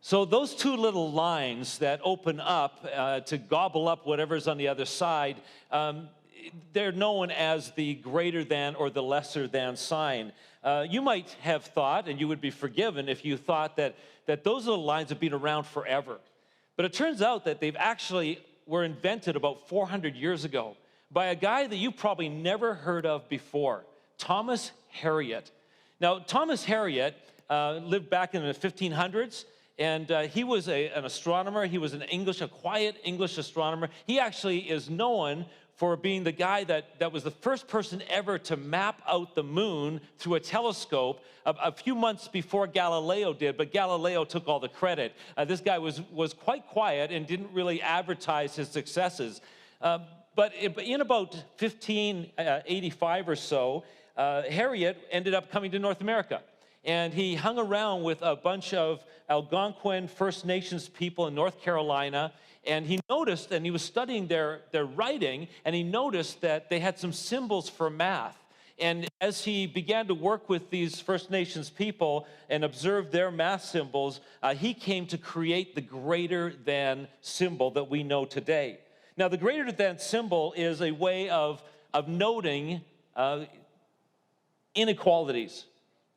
So those two little lines that open up to gobble up whatever's on the other side, they're known as the greater than or the lesser than sign. You might have thought, and you would be forgiven if you thought that those little lines have been around forever. But it turns out that they've actually were invented about 400 years ago by a guy that you probably never heard of before, Thomas Harriot. Now, Thomas Harriot lived back in the 1500s, and he was an astronomer. He was a quiet English astronomer. He actually is known for being the guy that was the first person ever to map out the moon through a telescope a few months before Galileo did, but Galileo took all the credit. This guy was quite quiet and didn't really advertise his successes. But in about 1585 or so, Harriot ended up coming to North America. And he hung around with a bunch of Algonquin First Nations people in North Carolina. And he noticed, and he was studying their writing, and he noticed that they had some symbols for math. And as he began to work with these First Nations people and observe their math symbols, he came to create the greater than symbol that we know today. Now, the greater than symbol is a way of noting inequalities,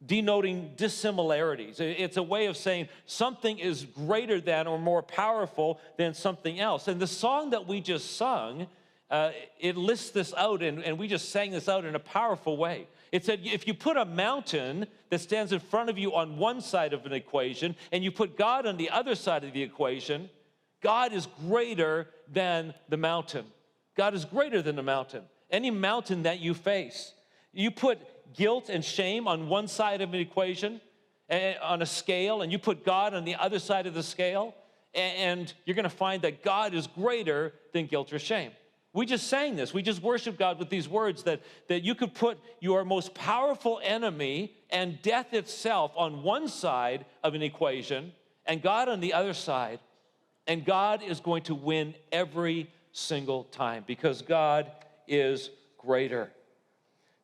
denoting dissimilarities. It's a way of saying something is greater than or more powerful than something else. And the song that we just sung, it lists this out, and we just sang this out in a powerful way. It said, if you put a mountain that stands in front of you on one side of an equation, and you put God on the other side of the equation, God is greater than the mountain. God is greater than the mountain. Any mountain that you face. You put guilt and shame on one side of an equation, on a scale, and you put God on the other side of the scale, and you're going to find that God is greater than guilt or shame. We just sang this. We just worshiped God with these words that you could put your most powerful enemy and death itself on one side of an equation and God on the other side, and God is going to win every single time because God is greater.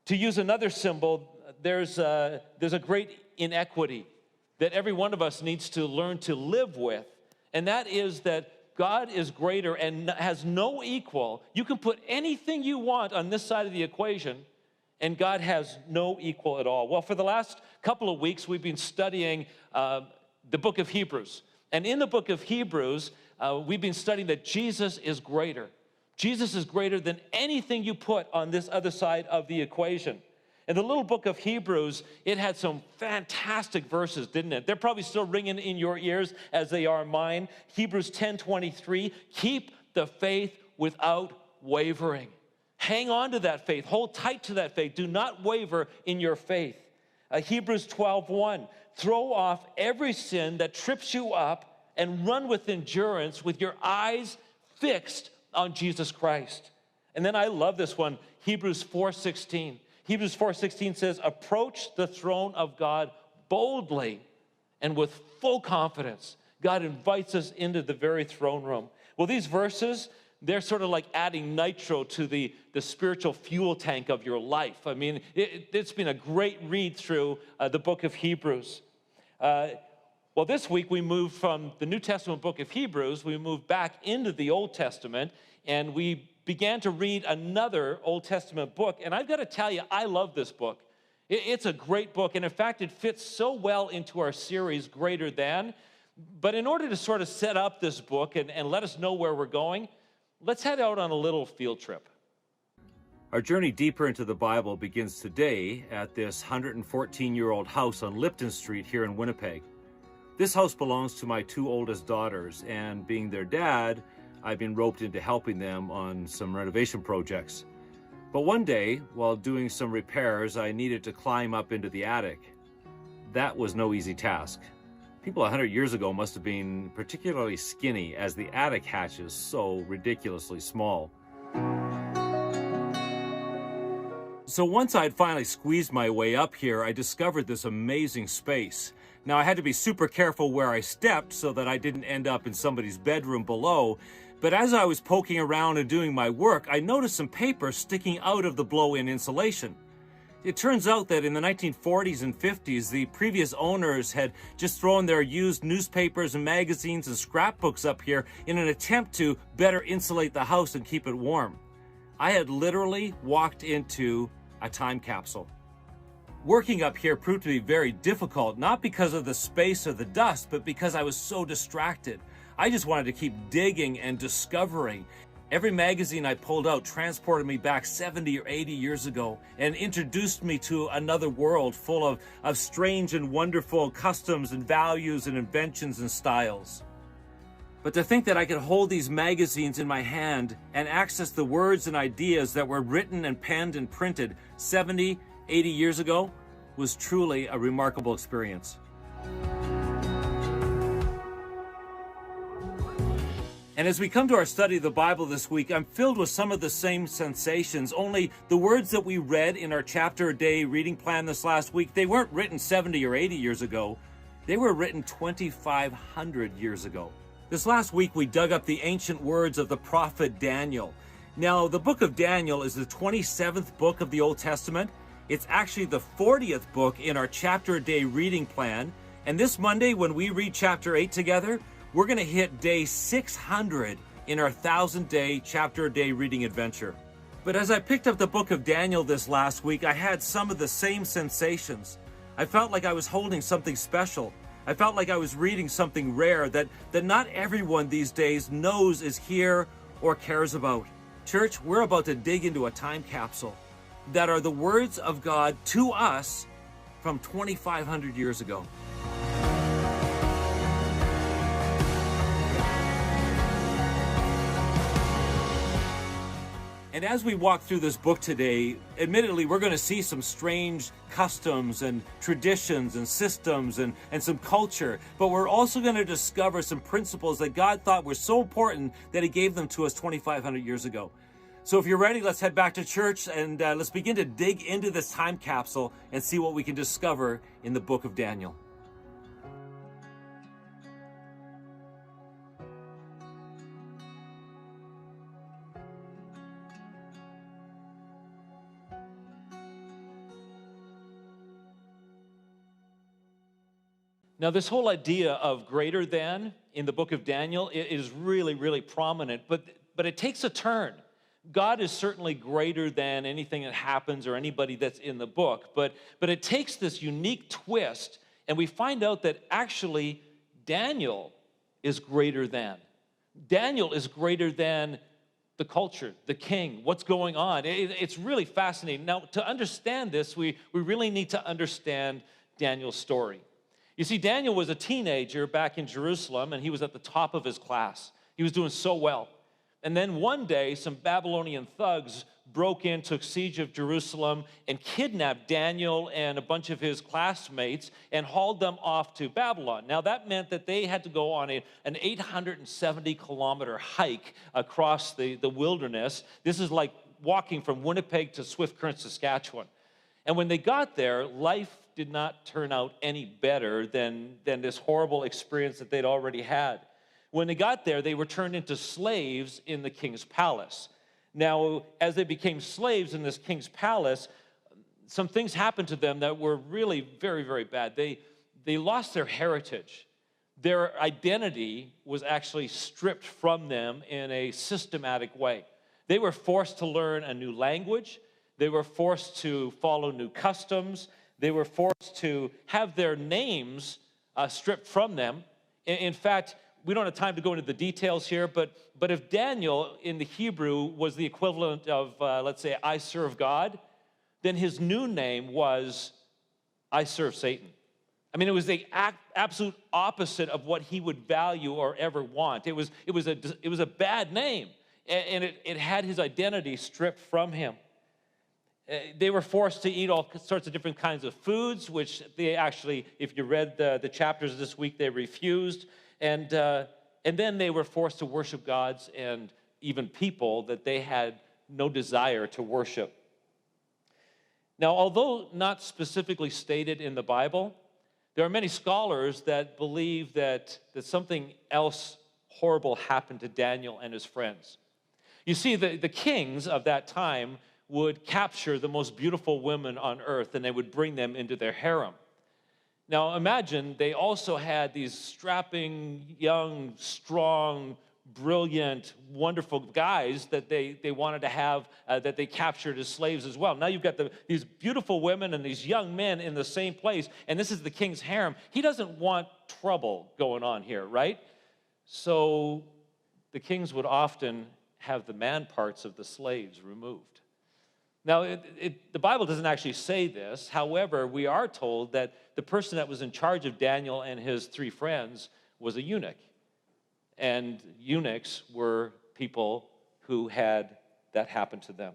To use another symbol, there's a great inequity that every one of us needs to learn to live with, and that is that God is greater and has no equal. You can put anything you want on this side of the equation, and God has no equal at all. Well, for the last couple of weeks, we've been studying the book of Hebrews. And in the book of Hebrews, we've been studying that Jesus is greater. Jesus is greater than anything you put on this other side of the equation. And the little book of Hebrews, it had some fantastic verses, didn't it? They're probably still ringing in your ears as they are mine. Hebrews 10:23, keep the faith without wavering. Hang on to that faith. Hold tight to that faith. Do not waver in your faith. Hebrews 12:1, throw off every sin that trips you up and run with endurance with your eyes fixed on Jesus Christ. And then I love this one, Hebrews 4:16. Hebrews 4:16 says, approach the throne of God boldly and with full confidence. God invites us into the very throne room. Well, these verses, they're sort of like adding nitro to the spiritual fuel tank of your life. I mean, it's been a great read through the book of Hebrews. Well, this week we moved from the New Testament book of Hebrews, we moved back into the Old Testament, and we began to read another Old Testament book. And I've got to tell you, I love this book. It's a great book, and in fact, it fits so well into our series, Greater Than. But in order to sort of set up this book and let us know where we're going, let's head out on a little field trip. Our journey deeper into the Bible begins today at this 114-year-old house on Lipton Street here in Winnipeg. This house belongs to my two oldest daughters, and being their dad, I've been roped into helping them on some renovation projects. But one day, while doing some repairs, I needed to climb up into the attic. That was no easy task. People 100 years ago must have been particularly skinny, as the attic hatch is so ridiculously small. So once I'd finally squeezed my way up here, I discovered this amazing space. Now, I had to be super careful where I stepped so that I didn't end up in somebody's bedroom below. But as I was poking around and doing my work, I noticed some paper sticking out of the blow-in insulation. It turns out that in the 1940s and 50s, the previous owners had just thrown their used newspapers and magazines and scrapbooks up here in an attempt to better insulate the house and keep it warm. I had literally walked into a time capsule. Working up here proved to be very difficult, not because of the space or the dust, but because I was so distracted. I just wanted to keep digging and discovering. Every magazine I pulled out transported me back 70 or 80 years ago and introduced me to another world full of strange and wonderful customs and values and inventions and styles. But to think that I could hold these magazines in my hand and access the words and ideas that were written and penned and printed 70, 80 years ago was truly a remarkable experience. And as we come to our study of the Bible this week, I'm filled with some of the same sensations, only the words that we read in our chapter a day reading plan this last week, they weren't written 70 or 80 years ago. They were written 2,500 years ago. This last week, we dug up the ancient words of the prophet Daniel. Now, the book of Daniel is the 27th book of the Old Testament. It's actually the 40th book in our chapter a day reading plan. And this Monday, when we read chapter 8 together, we're going to hit day 600 in our 1,000-day chapter a day reading adventure. But as I picked up the book of Daniel this last week, I had some of the same sensations. I felt like I was holding something special. I felt like I was reading something rare that not everyone these days knows is here or cares about. Church, we're about to dig into a time capsule that are the words of God to us from 2,500 years ago. And as we walk through this book today, admittedly, we're going to see some strange customs and traditions and systems and some culture, but we're also going to discover some principles that God thought were so important that He gave them to us 2,500 years ago. So if you're ready, let's head back to church and let's begin to dig into this time capsule and see what we can discover in the book of Daniel. Now, this whole idea of greater than in the book of Daniel is really, really prominent, but it takes a turn. God is certainly greater than anything that happens or anybody that's in the book, but it takes this unique twist, and we find out that actually Daniel is greater than. Daniel is greater than the culture, the king, what's going on. It's really fascinating. Now, to understand this, we really need to understand Daniel's story. You see, Daniel was a teenager back in Jerusalem, and he was at the top of his class. He was doing so well. And then one day, some Babylonian thugs broke in, took siege of Jerusalem, and kidnapped Daniel and a bunch of his classmates and hauled them off to Babylon. Now, that meant that they had to go on an 870-kilometer hike across the wilderness. This is like walking from Winnipeg to Swift Current, Saskatchewan. And when they got there, life did not turn out any better than this horrible experience that they'd already had. When they got there, they were turned into slaves in the king's palace. Now, as they became slaves in this king's palace, some things happened to them that were really very, very bad. They lost their heritage. Their identity was actually stripped from them in a systematic way. They were forced to learn a new language. They were forced to follow new customs. They were forced to have their names stripped from them. In fact, we don't have time to go into the details here, but if Daniel in the Hebrew was the equivalent of, let's say, I serve God, then his new name was I serve Satan. I mean, it was the absolute opposite of what he would value or ever want. It was a bad name, and it had his identity stripped from him. They were forced to eat all sorts of different kinds of foods, which they actually, if you read the chapters this week, they refused. And then they were forced to worship gods and even people that they had no desire to worship. Now, although not specifically stated in the Bible, there are many scholars that believe that something else horrible happened to Daniel and his friends. You see, the kings of that time would capture the most beautiful women on earth, and they would bring them into their harem. Now imagine they also had these strapping, young, strong, brilliant, wonderful guys that they wanted to have, that they captured as slaves as well. Now you've got these beautiful women and these young men in the same place, and this is the king's harem. He doesn't want trouble going on here, right? So the kings would often have the man parts of the slaves removed. Now, the Bible doesn't actually say this. However, we are told that the person that was in charge of Daniel and his 3 friends was a eunuch. And eunuchs were people who had that happen to them.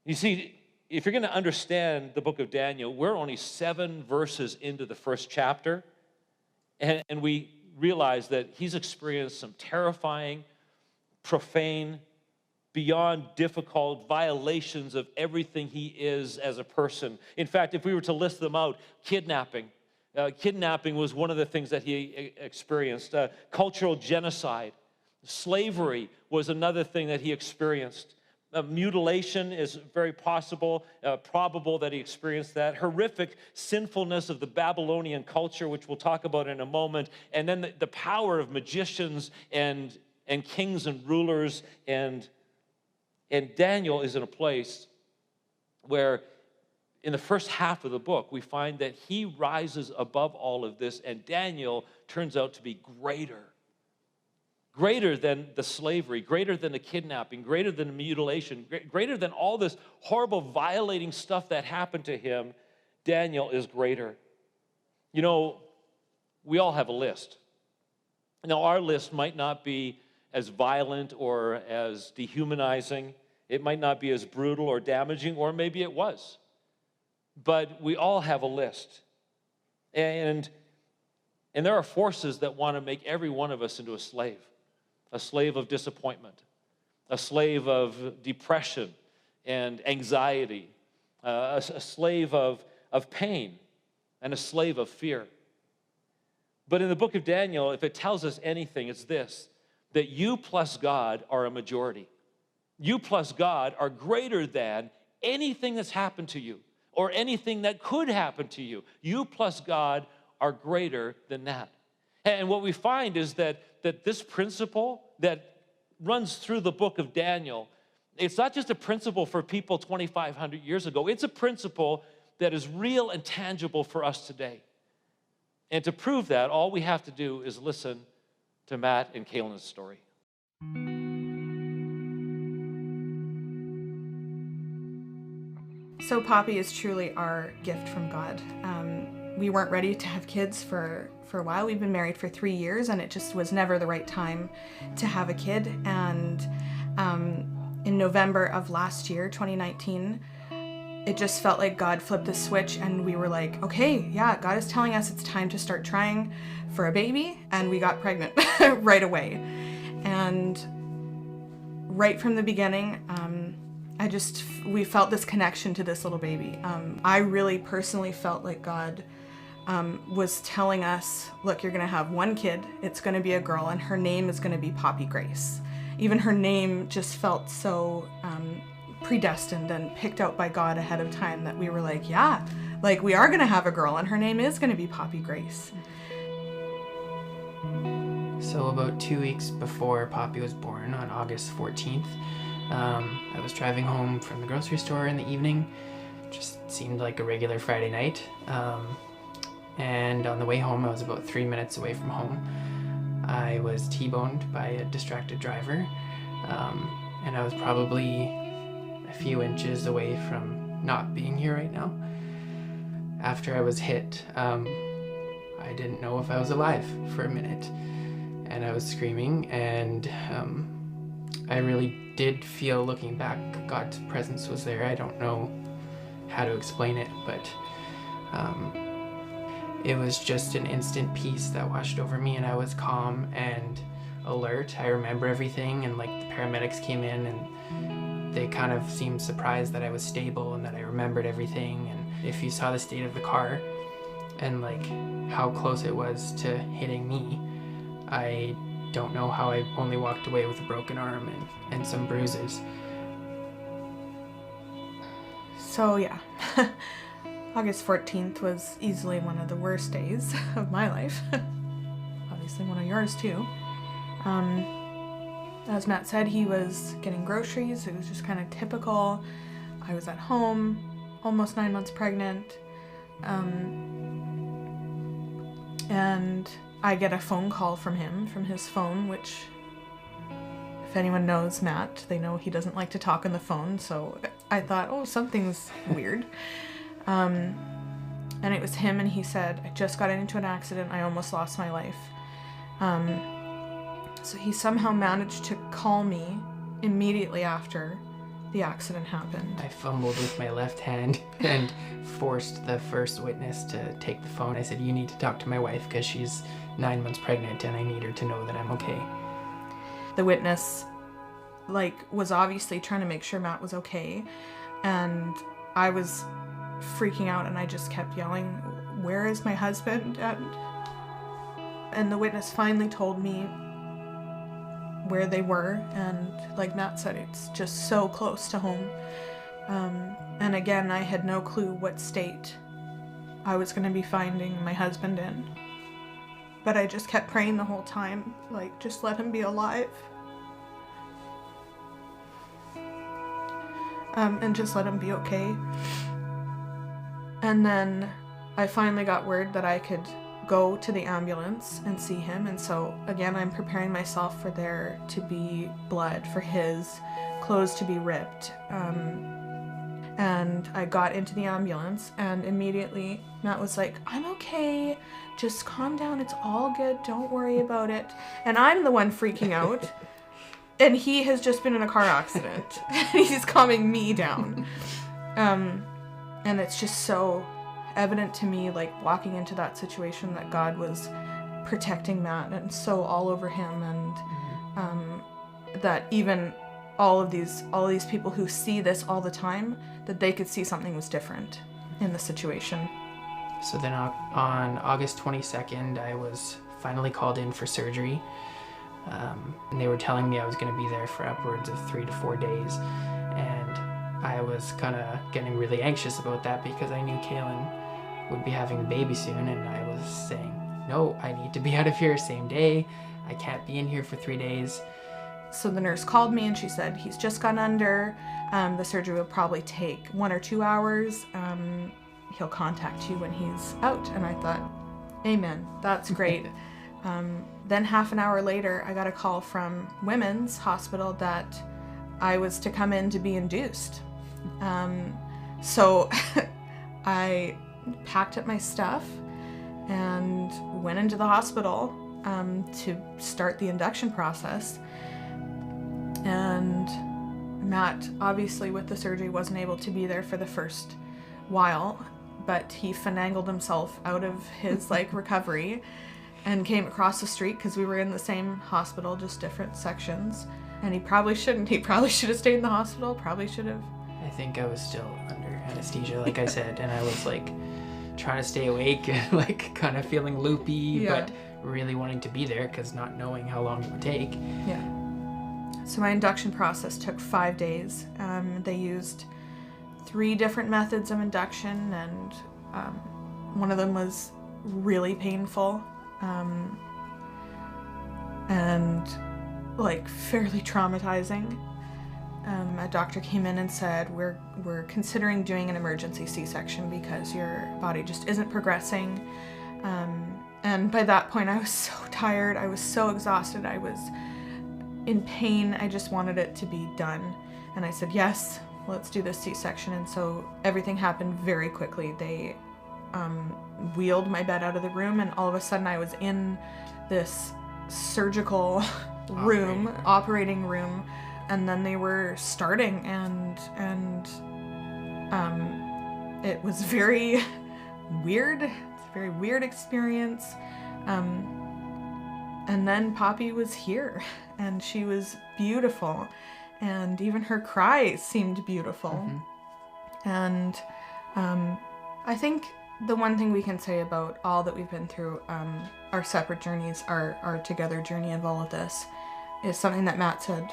You see, if you're going to understand the book of Daniel, we're only 7 verses into the first chapter, and we realize that he's experienced some terrifying, profane, beyond difficult violations of everything he is as a person. In fact, if we were to list them out, kidnapping. Kidnapping was one of the things that he experienced. Cultural genocide. Slavery was another thing that he experienced. Mutilation is very possible, probable that he experienced that. Horrific sinfulness of the Babylonian culture, which we'll talk about in a moment. And then the power of magicians and kings and rulers. And Daniel is in a place where in the first half of the book, we find that he rises above all of this, and Daniel turns out to be greater than the slavery, greater than the kidnapping, greater than the mutilation, greater than all this horrible, violating stuff that happened to him. Daniel is greater. You know, we all have a list. Now, our list might not be as violent or as dehumanizing. It might not be as brutal or damaging, or maybe it was. But we all have a list. And there are forces that want to make every one of us into a slave of disappointment, a slave of depression and anxiety, a slave of pain, and a slave of fear. But in the book of Daniel, if it tells us anything, it's this, that you plus God are a majority. You plus God are greater than anything that's happened to you or anything that could happen to you. You plus God are greater than that. And what we find is that this principle that runs through the book of Daniel, it's not just a principle for people 2,500 years ago. It's a principle that is real and tangible for us today. And to prove that, all we have to do is listen to Matt and Kaylin's story. So Poppy is truly our gift from God. We weren't ready to have kids for a while. We've been married for 3 years, and it just was never the right time to have a kid. And in November of last year, 2019, it just felt like God flipped a switch, and we were like, okay, yeah, God is telling us it's time to start trying for a baby, and we got pregnant right away. And right from the beginning, we felt this connection to this little baby. I really personally felt like God was telling us, look, you're gonna have one kid, it's gonna be a girl, and her name is gonna be Poppy Grace. Even her name just felt so predestined and picked out by God ahead of time that we were like, yeah, like we are gonna have a girl and her name is gonna be Poppy Grace. So about 2 weeks before Poppy was born, on August 14th, I was driving home from the grocery store in the evening. Just seemed like a regular Friday night. And on the way home, I was about 3 minutes away from home. I was T-boned by a distracted driver, and I was probably a few inches away from not being here right now. After I was hit, I didn't know if I was alive for a minute, and I was screaming, and I really did feel, looking back, God's presence was there. I don't know how to explain it, but it was just an instant peace that washed over me, and I was calm and alert. I remember everything, and like the paramedics came in and they kind of seemed surprised that I was stable and that I remembered everything. And if you saw the state of the car and like how close it was to hitting me, I don't know how I only walked away with a broken arm and some bruises. So yeah, August 14th was easily one of the worst days of my life. Obviously one of yours too. As Matt said, he was getting groceries. It was just kind of typical. I was at home, almost 9 months pregnant. And I get a phone call from him, from his phone, which, if anyone knows Matt, they know he doesn't like to talk on the phone, so I thought, oh, something's weird. And it was him, and he said, I just got into an accident, I almost lost my life. So he somehow managed to call me immediately after the accident happened. I fumbled with my left hand and forced the first witness to take the phone. I said, you need to talk to my wife because she's 9 months pregnant and I need her to know that I'm okay. The witness, was obviously trying to make sure Matt was okay, and I was freaking out, and I just kept yelling, where is my husband? And the witness finally told me where they were, and like Matt said, it's just so close to home. And again, I had no clue what state I was going to be finding my husband in. But I just kept praying the whole time, just let him be alive. And just let him be okay. And then I finally got word that I could go to the ambulance and see him, and so again I'm preparing myself for there to be blood, for his clothes to be ripped. And I got into the ambulance, and immediately Matt was like, I'm okay, just calm down, it's all good, don't worry about it. And I'm the one freaking out, and he has just been in a car accident. He's calming me down. And it's just so evident to me, walking into that situation, that God was protecting Matt and so all over him, and that even all these people who see this all the time, that they could see something was different in the situation. So then on August 22nd, I was finally called in for surgery. And they were telling me I was going to be there for upwards of 3 to 4 days. And I was kind of getting really anxious about that because I knew Kaylin would be having a baby soon, and I was saying, no, I need to be out of here same day. I can't be in here for 3 days. So the nurse called me and she said, he's just gone under. The surgery will probably take 1 or 2 hours. He'll contact you when he's out. And I thought, amen, that's great. Then half an hour later, I got a call from Women's Hospital that I was to come in to be induced. So I packed up my stuff and went into the hospital to start the induction process. And Matt, obviously with the surgery, wasn't able to be there for the first while, but he finagled himself out of his recovery and came across the street, because we were in the same hospital, just different sections. And he probably shouldn't. He probably should have stayed in the hospital, probably should have. I think I was still under anesthesia, like I said, and I was trying to stay awake and kind of feeling loopy, but really wanting to be there because not knowing how long it would take. Yeah. So my induction process took 5 days. They used 3 different methods of induction, and one of them was really painful and fairly traumatizing. A doctor came in and said, we're considering doing an emergency C-section because your body just isn't progressing. And by that point I was so tired, I was so exhausted, I was in pain, I just wanted it to be done. And I said, yes, let's do this C-section. And so everything happened very quickly. They wheeled my bed out of the room, and all of a sudden I was in this surgical operating room, and then they were starting, and it was very weird. It's a very weird experience. And then Poppy was here, and she was beautiful, and even her cry seemed beautiful. Mm-hmm. And I think the one thing we can say about all that we've been through, our separate journeys, our together journey of all of this, is something that Matt said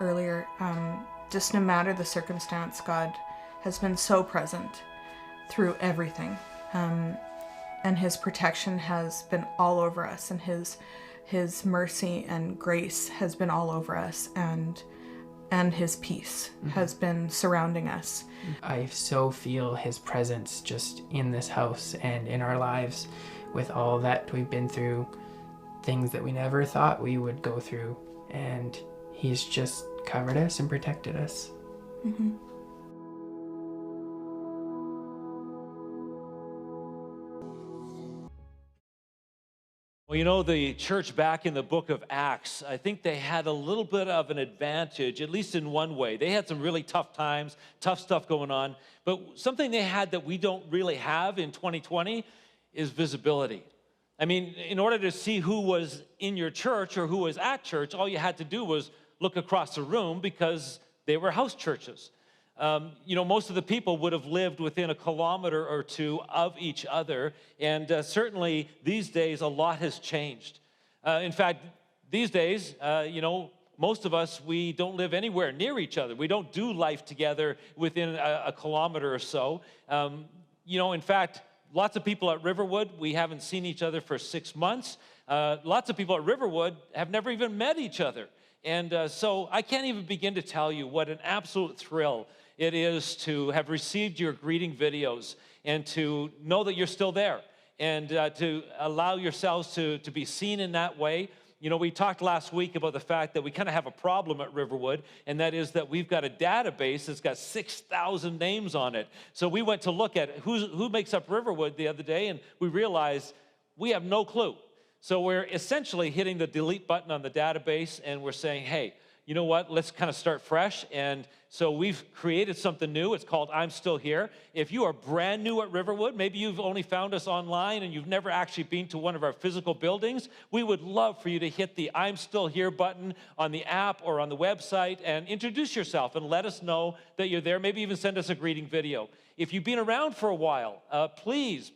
earlier. Just no matter the circumstance, God has been so present through everything. And his protection has been all over us, and his mercy and grace has been all over us, and his peace has been surrounding us. I so feel his presence just in this house and in our lives with all that we've been through, things that we never thought we would go through, and he's just covered us and protected us. Mm-hmm. Well, you know, the church back in the book of Acts, I think they had a little bit of an advantage, at least in one way. They had some really tough times, tough stuff going on. But something they had that we don't really have in 2020 is visibility. I mean, in order to see who was in your church or who was at church, all you had to do was look across the room because they were house churches. You know, most of the people would have lived within a kilometer or two of each other, and certainly these days a lot has changed. In fact, these days, you know, most of us, we don't live anywhere near each other. We don't do life together within a kilometer or so. You know, in fact, lots of people at Riverwood, we haven't seen each other for 6 months. Lots of people at Riverwood have never even met each other. And so I can't even begin to tell you what an absolute thrill it is to have received your greeting videos and to know that you're still there and to allow yourselves to be seen in that way. You know, we talked last week about the fact that we kind of have a problem at Riverwood, and that is that we've got a database that's got 6,000 names on it. So we went to look at who makes up Riverwood the other day, and we realized we have no clue. So we're essentially hitting the delete button on the database, and we're saying, hey, you know what, let's kind of start fresh. And so we've created something new. It's called I'm Still Here. If you are brand new at Riverwood, maybe you've only found us online and you've never actually been to one of our physical buildings, we would love for you to hit the I'm Still Here button on the app or on the website and introduce yourself and let us know that you're there. Maybe even send us a greeting video. If you've been around for a while, please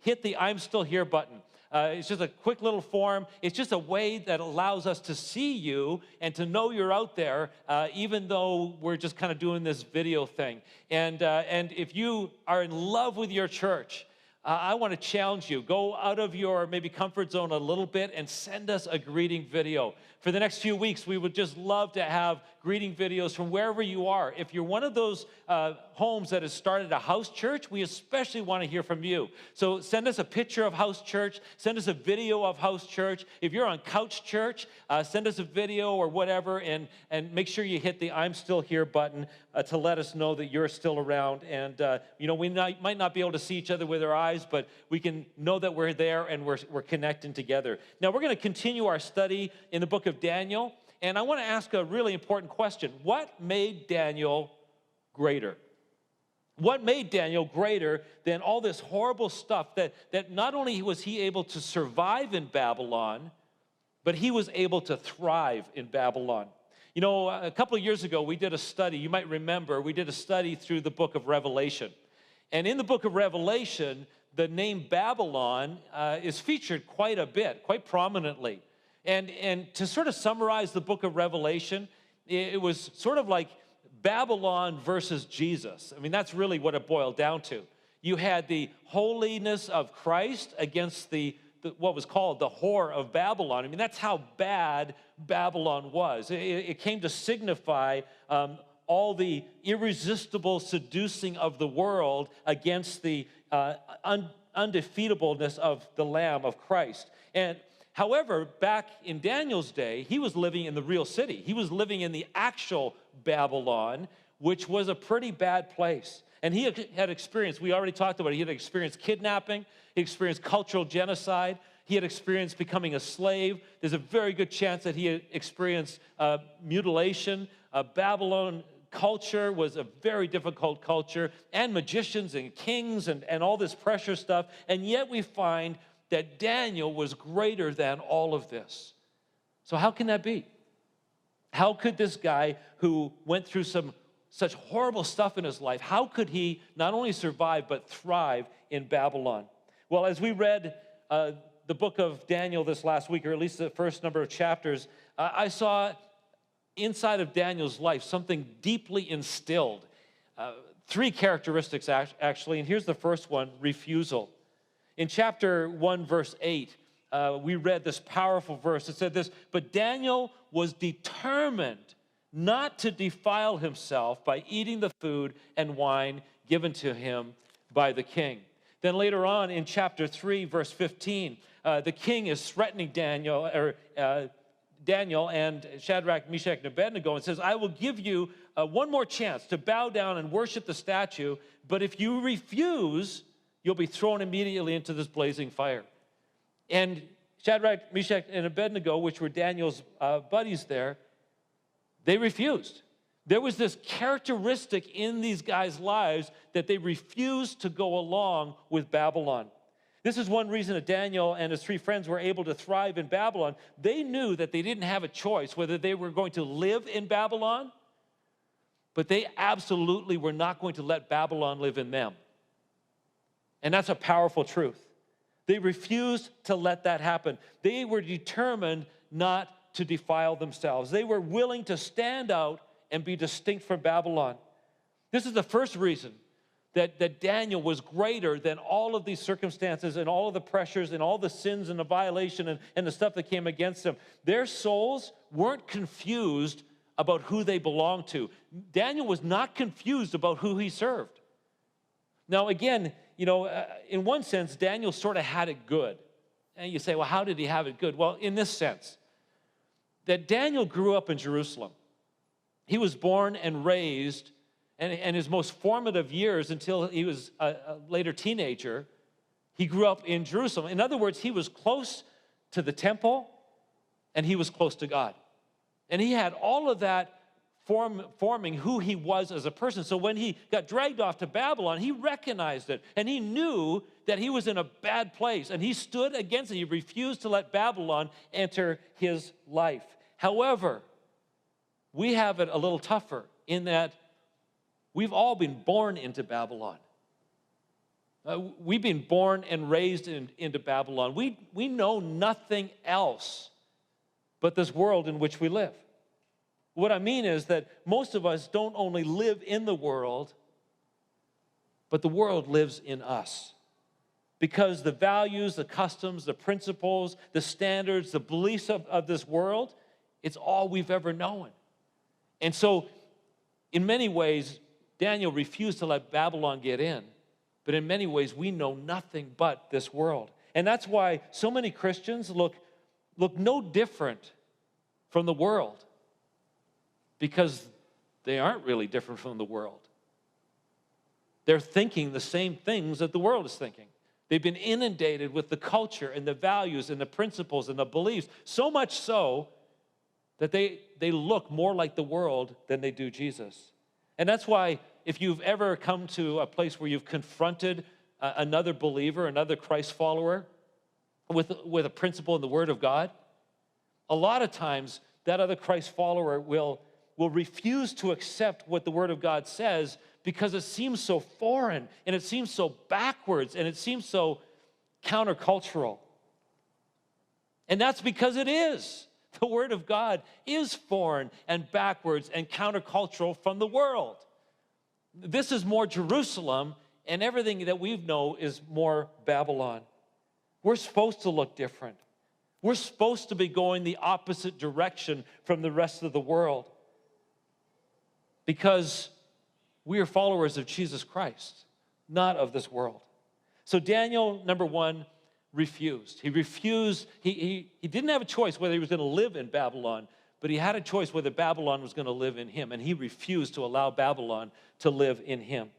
hit the I'm Still Here button. It's just a quick little form. It's just a way that allows us to see you and to know you're out there, even though we're just kind of doing this video thing. And if you are in love with your church, I want to challenge you. Go out of your maybe comfort zone a little bit and send us a greeting video. For the next few weeks, we would just love to have greeting videos from wherever you are. If you're one of those homes that has started a house church, we especially want to hear from you. So send us a picture of house church. Send us a video of house church. If you're on couch church, send us a video or whatever, and make sure you hit the I'm Still Here button to let us know that you're still around. And, you know, we might not be able to see each other with our eyes, but we can know that we're there and we're connecting together. Now, we're going to continue our study in the book of Daniel. And I want to ask a really important question. What made Daniel greater? What made Daniel greater than all this horrible stuff that not only was he able to survive in Babylon, but he was able to thrive in Babylon? You know, a couple of years ago, we did a study. You might remember, we did a study through the book of Revelation. And in the book of Revelation, the name Babylon is featured quite a bit, quite prominently. And to sort of summarize the book of Revelation, it was sort of like Babylon versus Jesus. I mean, that's really what it boiled down to. You had the holiness of Christ against the what was called the whore of Babylon. I mean, that's how bad Babylon was. It came to signify all the irresistible seducing of the world against the undefeatableness of the Lamb of Christ. And however, back in Daniel's day, he was living in the real city. He was living in the actual Babylon, which was a pretty bad place. And he had experienced, we already talked about it, he had experienced kidnapping, he experienced cultural genocide, he had experienced becoming a slave. There's a very good chance that he had experienced mutilation. Babylon culture was a very difficult culture, and magicians and kings and all this pressure stuff. And yet we find that Daniel was greater than all of this. So how can that be? How could this guy who went through such horrible stuff in his life, how could he not only survive but thrive in Babylon? Well, as we read the book of Daniel this last week, or at least the first number of chapters, I saw inside of Daniel's life something deeply instilled. Three characteristics, actually, and here's the first one, refusal. In chapter 1, verse 8, we read this powerful verse. It said this, "But Daniel was determined not to defile himself by eating the food and wine given to him by the king." Then later on in chapter 3, verse 15, the king is threatening Daniel and Shadrach, Meshach, and Abednego, and says, "I will give you one more chance to bow down and worship the statue, but if you refuse, you'll be thrown immediately into this blazing fire." And Shadrach, Meshach, and Abednego, which were Daniel's buddies there, they refused. There was this characteristic in these guys' lives that they refused to go along with Babylon. This is one reason that Daniel and his three friends were able to thrive in Babylon. They knew that they didn't have a choice whether they were going to live in Babylon, but they absolutely were not going to let Babylon live in them. And that's a powerful truth. They refused to let that happen. They were determined not to defile themselves. They were willing to stand out and be distinct from Babylon. This is the first reason that Daniel was greater than all of these circumstances and all of the pressures and all the sins and the violation and the stuff that came against them. Their souls weren't confused about who they belonged to. Daniel was not confused about who he served. Now, again, in one sense, Daniel sort of had it good. And you say, well, how did he have it good? Well, in this sense, that Daniel grew up in Jerusalem. He was born and raised, and his most formative years until he was a later teenager, he grew up in Jerusalem. In other words, he was close to the temple, and he was close to God. And he had all of that forming who he was as a person. So when he got dragged off to Babylon, he recognized it, and he knew that he was in a bad place, and he stood against it. He refused to let Babylon enter his life. However, we have it a little tougher in that we've all been born into Babylon. We've been born and raised into Babylon. We know nothing else but this world in which we live. What I mean is that most of us don't only live in the world, but the world lives in us. Because the values, the customs, the principles, the standards, the beliefs of this world, it's all we've ever known. And so, in many ways, Daniel refused to let Babylon get in. But in many ways, we know nothing but this world. And that's why so many Christians look no different from the world. Because they aren't really different from the world. They're thinking the same things that the world is thinking. They've been inundated with the culture and the values and the principles and the beliefs, so much so that they look more like the world than they do Jesus. And that's why if you've ever come to a place where you've confronted another believer, another Christ follower, with a principle in the Word of God, a lot of times that other Christ follower will refuse to accept what the Word of God says because it seems so foreign, and it seems so backwards, and it seems so countercultural. And that's because it is. The Word of God is foreign and backwards and countercultural from the world. This is more Jerusalem, and everything that we know is more Babylon. We're supposed to look different. We're supposed to be going the opposite direction from the rest of the world because we are followers of Jesus Christ, not of this world. So Daniel, number one, refused. He refused. He didn't have a choice whether he was going to live in Babylon, but he had a choice whether Babylon was going to live in him, and he refused to allow Babylon to live in him.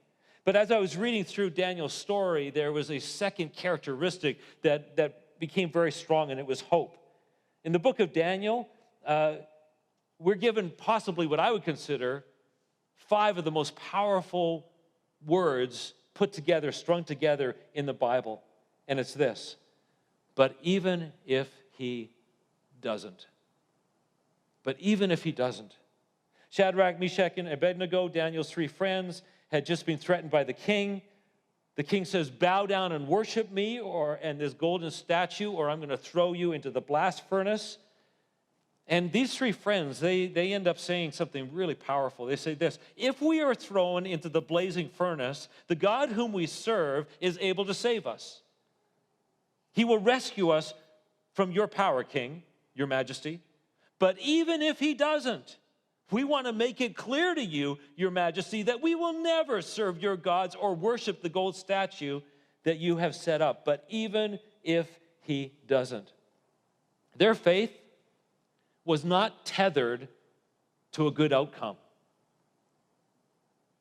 But as I was reading through Daniel's story, there was a second characteristic that became very strong, and it was hope. In the book of Daniel, we're given possibly what I would consider 5 of the most powerful words put together, strung together in the Bible. And it's this: but even if he doesn't. But even if he doesn't. Shadrach, Meshach, and Abednego, Daniel's 3 friends, had just been threatened by the king. The king says, bow down and worship me and this golden statue, or I'm going to throw you into the blast furnace. And these three friends, they end up saying something really powerful. They say this: if we are thrown into the blazing furnace, the God whom we serve is able to save us. He will rescue us from your power, King, your majesty. But even if he doesn't, we want to make it clear to you, your majesty, that we will never serve your gods or worship the gold statue that you have set up. But even if he doesn't. Their faith was not tethered to a good outcome.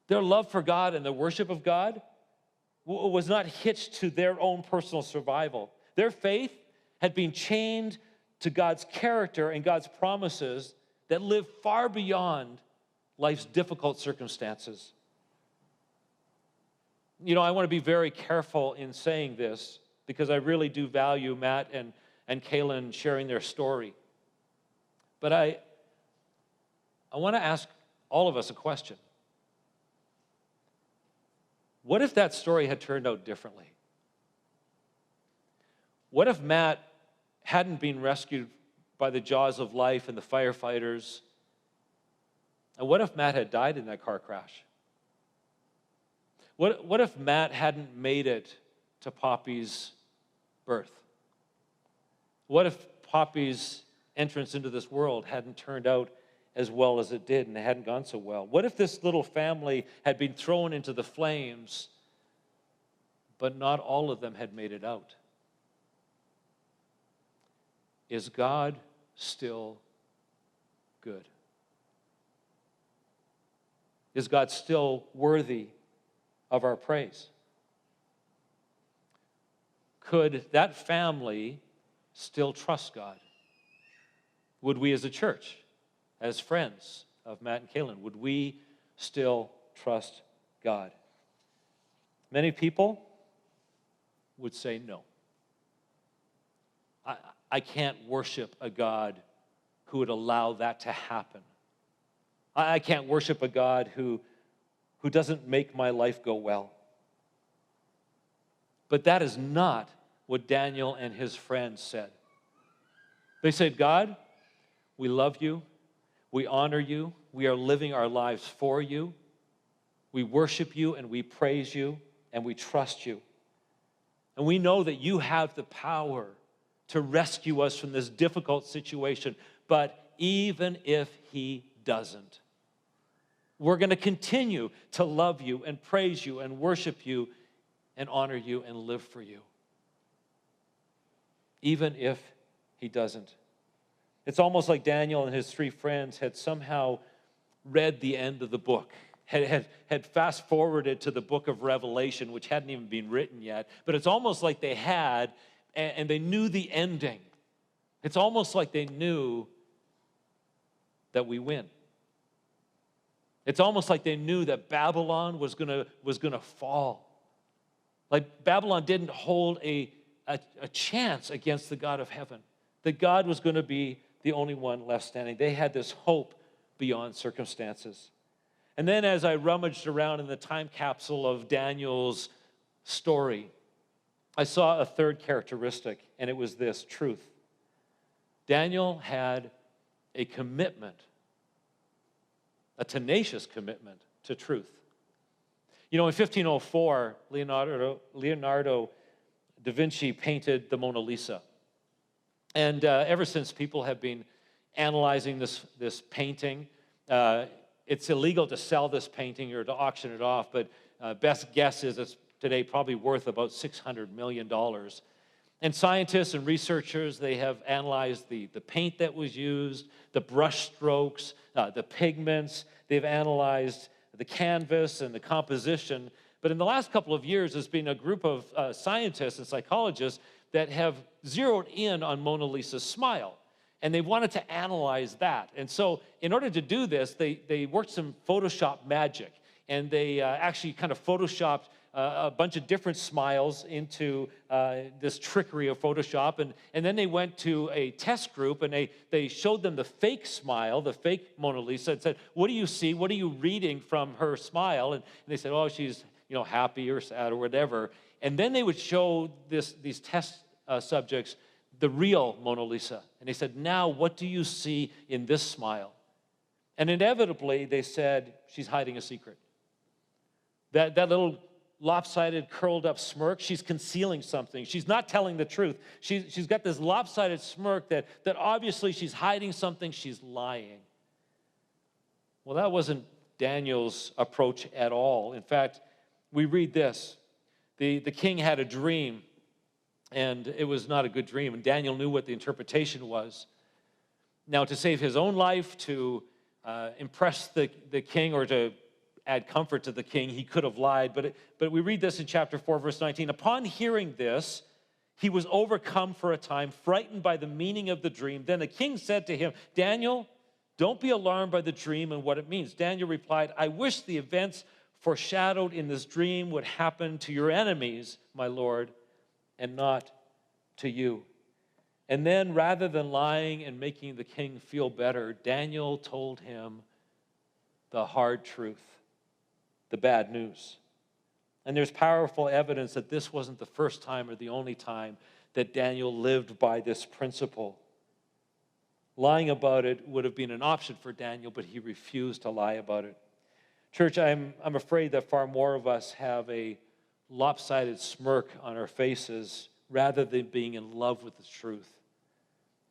Their love for God and the worship of God was not hitched to their own personal survival. Their faith had been chained to God's character and God's promises that live far beyond life's difficult circumstances. You know, I want to be very careful in saying this because I really do value Matt and Kaylin sharing their story. But I want to ask all of us a question. What if that story had turned out differently? What if Matt hadn't been rescued by the jaws of life and the firefighters? And what if Matt had died in that car crash? What if Matt hadn't made it to Poppy's birth? What if Poppy's entrance into this world hadn't turned out as well as it did and it hadn't gone so well? What if this little family had been thrown into the flames, but not all of them had made it out? Is God still good? Is God still worthy of our praise? Could that family still trust God? Would we as a church, as friends of Matt and Kaylin, would we still trust God? Many people would say no. I can't worship a God who would allow that to happen. I can't worship a God who doesn't make my life go well. But that is not what Daniel and his friends said. They said, God, we love you, we honor you, we are living our lives for you, we worship you and we praise you and we trust you. And we know that you have the power to rescue us from this difficult situation. But even if he doesn't, we're going to continue to love you and praise you and worship you and honor you and live for you. Even if he doesn't. It's almost like Daniel and his three friends had somehow read the end of the book, had fast-forwarded to the book of Revelation, which hadn't even been written yet. But it's almost like they had, and they knew the ending. It's almost like they knew that we win. It's almost like they knew that Babylon was gonna fall. Like Babylon didn't hold a chance against the God of heaven. That God was going to be the only one left standing. They had this hope beyond circumstances. And then as I rummaged around in the time capsule of Daniel's story, I saw a third characteristic, and it was this: truth. Daniel had a commitment, a tenacious commitment to truth. You know, in 1504, Leonardo da Vinci painted the Mona Lisa. And ever since, people have been analyzing this painting. It's illegal to sell this painting or to auction it off, but best guess is it's today probably worth about $600 million. And scientists and researchers, they have analyzed the paint that was used, the brush strokes, the pigments. They've analyzed the canvas and the composition. But in the last couple of years, there's been a group of scientists and psychologists that have zeroed in on Mona Lisa's smile. And they wanted to analyze that. And so in order to do this, they worked some Photoshop magic. And they actually kind of Photoshopped a bunch of different smiles into this trickery of Photoshop. And then they went to a test group, and they showed them the fake smile, the fake Mona Lisa, and said, what do you see? What are you reading from her smile? And they said, oh, she's happy or sad or whatever. And then they would show these test subjects the real Mona Lisa. And they said, now what do you see in this smile? And inevitably, they said, she's hiding a secret. That little lopsided, curled up smirk, she's concealing something. She's not telling the truth. She's got this lopsided smirk that obviously she's hiding something, she's lying. Well, that wasn't Daniel's approach at all. In fact, we read this. The king had a dream, and it was not a good dream, and Daniel knew what the interpretation was. Now, to save his own life, to impress the king, or to add comfort to the king, he could have lied. But we read this in chapter 4, verse 19. Upon hearing this, he was overcome for a time, frightened by the meaning of the dream. Then the king said to him, Daniel, don't be alarmed by the dream and what it means. Daniel replied, I wish the events foreshadowed in this dream would happen to your enemies, my lord, and not to you. And then, rather than lying and making the king feel better, Daniel told him the hard truth, the bad news. And there's powerful evidence that this wasn't the first time or the only time that Daniel lived by this principle. Lying about it would have been an option for Daniel, but he refused to lie about it. Church, I'm afraid that far more of us have a lopsided smirk on our faces rather than being in love with the truth,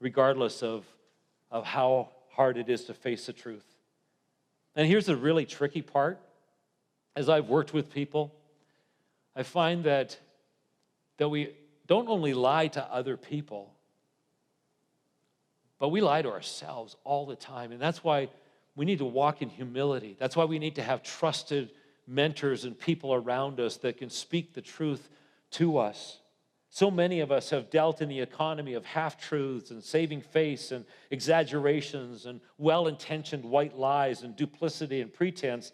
regardless of how hard it is to face the truth. And here's the really tricky part. As I've worked with people, I find that we don't only lie to other people, but we lie to ourselves all the time. And that's why we need to walk in humility. That's why we need to have trusted mentors and people around us that can speak the truth to us. So many of us have dealt in the economy of half-truths and saving face and exaggerations and well-intentioned white lies and duplicity and pretense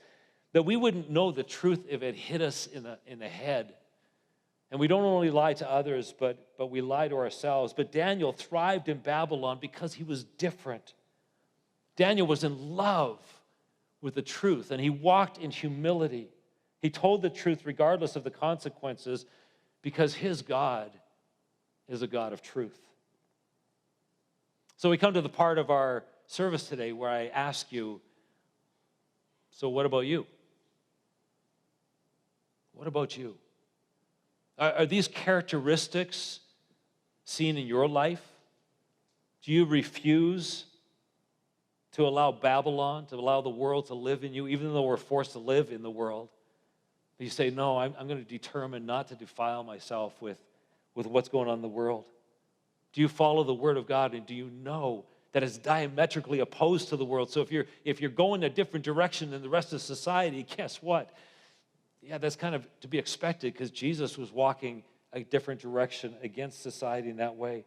that we wouldn't know the truth if it hit us in the head. And we don't only lie to others, but we lie to ourselves. But Daniel thrived in Babylon because he was different. Daniel was in love with the truth, and he walked in humility. He told the truth regardless of the consequences because his God is a God of truth. So we come to the part of our service today where I ask you, so what about you? What about you? Are these characteristics seen in your life? Do you refuse to allow Babylon, to allow the world to live in you, even though we're forced to live in the world? You say, no, I'm going to determine not to defile myself with what's going on in the world. Do you follow the Word of God, and do you know that it's diametrically opposed to the world? So if you're going a different direction than the rest of society, guess what? Yeah, that's kind of to be expected because Jesus was walking a different direction against society in that way.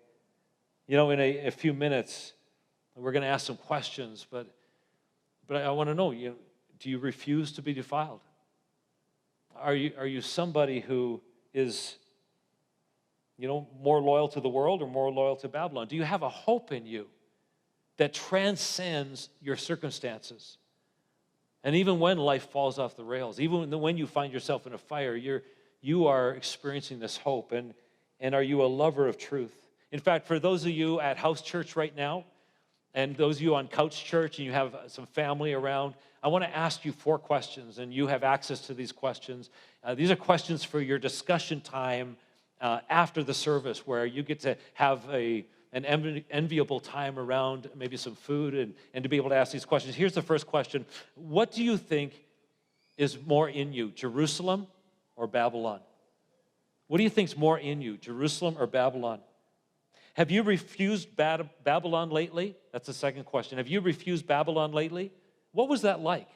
You know, in a few minutes, we're going to ask some questions, but I want to know, do you refuse to be defiled? Are you somebody who is, more loyal to the world or more loyal to Babylon? Do you have a hope in you that transcends your circumstances? And even when life falls off the rails, even when you find yourself in a fire, you are experiencing this hope. And are you a lover of truth? In fact, for those of you at house church right now, and those of you on couch church and you have some family around, I want to ask you 4 questions, and you have access to these questions. These are questions for your discussion time after the service, where you get to have an enviable time around maybe some food and to be able to ask these questions. Here's the first question. What do you think is more in you, Jerusalem or Babylon? What do you think is more in you, Jerusalem or Babylon? Have you refused Babylon lately? That's the second question. Have you refused Babylon lately? What was that like?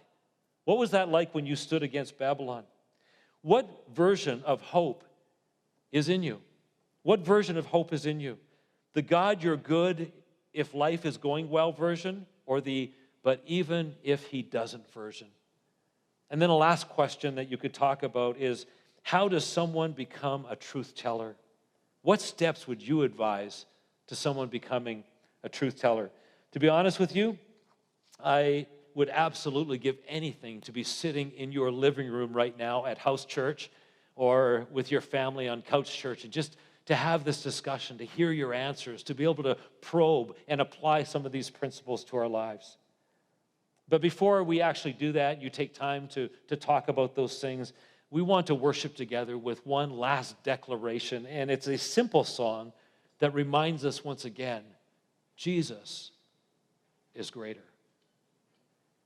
What was that like when you stood against Babylon? What version of hope is in you? What version of hope is in you? The God, you're good if life is going well version, or the but even if he doesn't version? And then a last question that you could talk about is, how does someone become a truth teller? What steps would you advise to someone becoming a truth teller? To be honest with you, I would absolutely give anything to be sitting in your living room right now at house church or with your family on couch church and just to have this discussion, to hear your answers, to be able to probe and apply some of these principles to our lives. But before we actually do that, you take time to talk about those things, we want to worship together with one last declaration. And it's a simple song that reminds us once again, Jesus is greater.